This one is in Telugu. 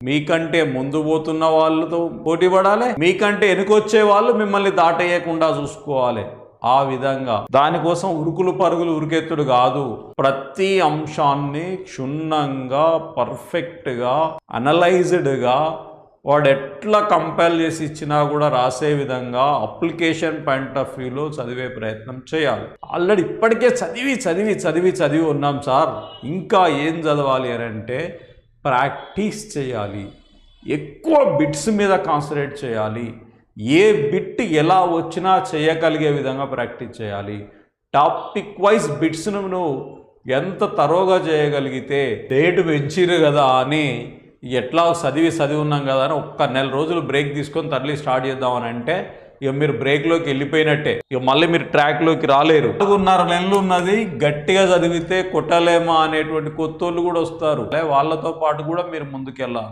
మీకంటే ముందు పోతున్న వాళ్ళతో పోటీ పడాలి, మీకంటే వెనుకొచ్చే వాళ్ళు మిమ్మల్ని దాటేయకుండా చూసుకోవాలి. ఆ విధంగా దానికోసం ఉరుకులు పరుగులు ఉరికెత్తుడు కాదు. ప్రతి అంశాన్ని క్షుణ్ణంగా పర్ఫెక్ట్గా అనలైజ్డ్గా వాడు ఎట్లా కంపేర్ చేసి ఇచ్చినా కూడా రాసే విధంగా అప్లికేషన్ పాయింట్ ఆఫ్ వ్యూలో చదివే ప్రయత్నం చేయాలి. ఆల్రెడీ ఇప్పటికే చదివి ఉన్నాం సార్, ఇంకా ఏం చదవాలి అని అంటే ప్రాక్టీస్ చేయాలి. ఎక్కువ బిట్స్ మీద కాన్సన్ట్రేట్ చేయాలి. ఏ బిట్ ఎలా వచ్చినా చేయగలిగే విధంగా ప్రాక్టీస్ చేయాలి. టాపిక్ వైజ్ బిట్స్ను నువ్వు ఎంత తరోగా చేయగలిగితే డేట్ పెంచిరు కదా అని ఎట్లా చదివి ఉన్నాం కదా అని ఒక్క నెల రోజులు బ్రేక్ తీసుకొని తరలి స్టార్ట్ చేద్దామని అంటే ఇక మీరు బ్రేక్లోకి వెళ్ళిపోయినట్టే. ఇక మళ్ళీ మీరు ట్రాక్లోకి రాలేరు. 4.5 నెలలు ఉన్నది, గట్టిగా చదివితే కొట్టలేమా అనేటువంటి కొత్తోళ్ళు కూడా వస్తారు. వాళ్ళతో పాటు కూడా మీరు ముందుకెళ్ళాలి.